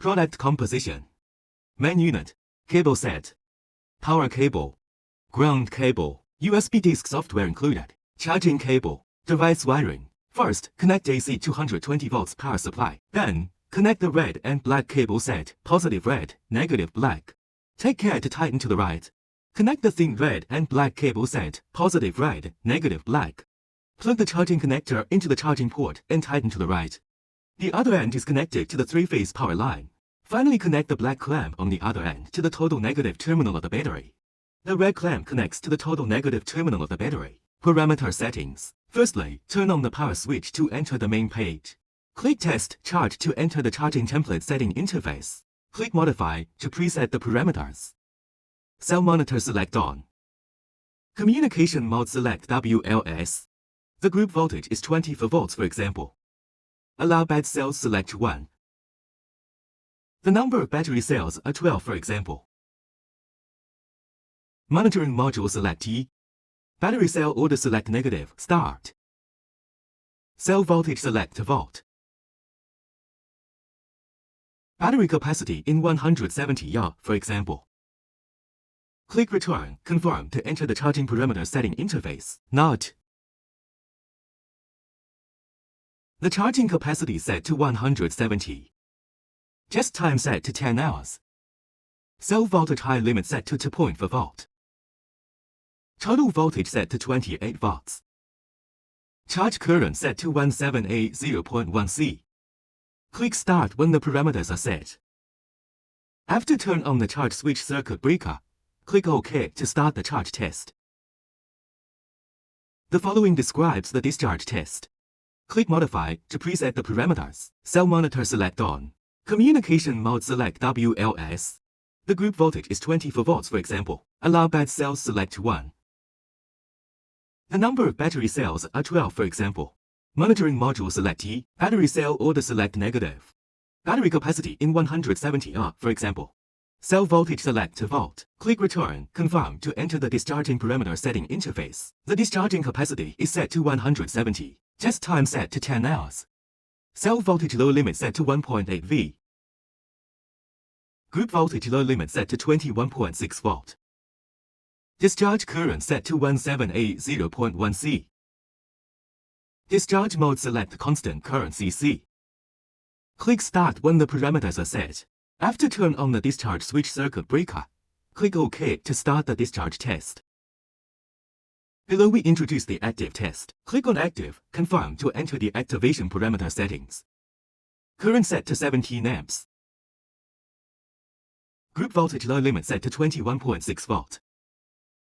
Product composition. Main unit. Cable set. Power cable. Ground cable. USB disk software included. Charging cable. Device wiring. First, connect AC 220 volts power supply. Then, connect the red and black cable set, positive red, negative black. Take care to tighten to the right. Connect the thin red and black cable set, positive red, negative black. Plug the charging connector into the charging port and tighten to the right. The other end is connected to the three-phase power line. Finally, connect the black clamp on the other end to the total negative terminal of the battery. The red clamp connects to the total negative terminal of the battery. Parameter settings. Firstly, turn on the power switch to enter the main page. Click Test Charge to enter the charging template setting interface. Click Modify to preset the parameters. Cell monitor select on. Communication mode select WLS. The group voltage is 24 volts for example. Allow bad cells select 1. The number of battery cells are 12 for example. Monitoring module select T. Battery cell order select negative, start. Cell voltage select volt. Battery capacity in 170 Ah, for example. Click Return, confirm to enter the charging parameter setting interface. Not. The charging capacity set to 170. Test time set to 10 hours. Cell voltage high limit set to 2.4 volt. Total voltage set to 28 volts. Charge current set to 1780.1 C. Click Start when the parameters are set. After turn on the charge switch circuit breaker, click OK to start the charge test. The following describes the discharge test. Click Modify to preset the parameters. Cell monitor select on. Communication mode select WLS. The group voltage is 24 volts for example. Allow bad cells select 1. The number of battery cells are 12 for example. Monitoring module select T. Battery cell order select negative. Battery capacity in 170 Ah, for example. Cell voltage select to volt. Click Return, confirm to enter the discharging parameter setting interface. The discharging capacity is set to 170. Test time set to 10 hours. Cell voltage low limit set to 1.8 V. Group voltage low limit set to 21.6 volt. Discharge current set to 1780.1 C. Discharge mode select constant current CC. Click Start when the parameters are set. After turn on the discharge switch circuit breaker, click OK to start the discharge test. Below we introduce the active test. Click on Active, confirm to enter the activation parameter settings. Current set to 17 amps. Group voltage low limit set to 21.6 volt.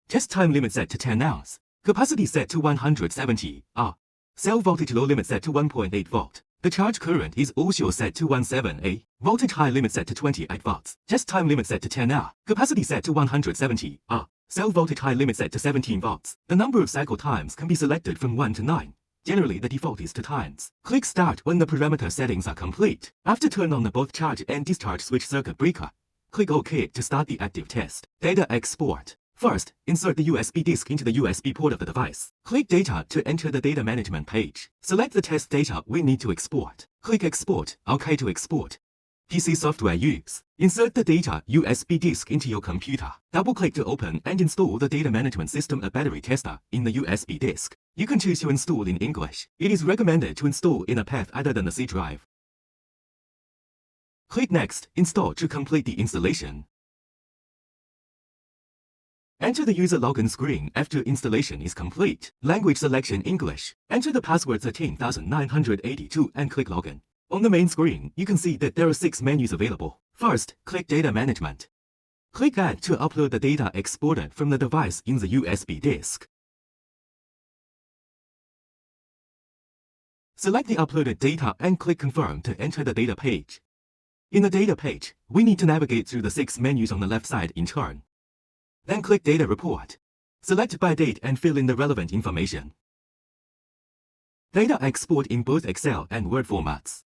Test time limit set to 10 hours. Capacity set to 170 Ah. Cell voltage low limit set to 1.8 volt. The charge current is also set to 17A. Voltage high limit set to 28 volts. Test time limit set to 10 hours. Capacity set to 170 Ah. Cell voltage high limit set to 17 volts. The number of cycle times can be selected from 1 to 9. Generally, the default is 2 times. Click Start when the parameter settings are complete. After turn on the both charge and discharge switch circuit breaker, click OK to start the active test. Data export. First, insert the USB disk into the USB port of the device. Click Data to enter the data management page. Select the test data we need to export. Click Export, OK to export. PC software use. Insert the data USB disk into your computer. Double-click to open and install the data management system at battery tester in the USB disk. You can choose to install in English. It is recommended to install in a path other than the C drive. Click Next, Install to complete the installation. Enter the user login screen after installation is complete. Language selection English. Enter the password 13,982 and click Login. On the main screen, you can see that there are 6 menus available. First, click Data Management. Click Add to upload the data exported from the device in the USB disk. Select the uploaded data and click Confirm to enter the data page. In the data page, we need to navigate through the 6 menus on the left side in turn. Then click Data Report. Select by date and fill in the relevant information. Data export in both Excel and Word formats.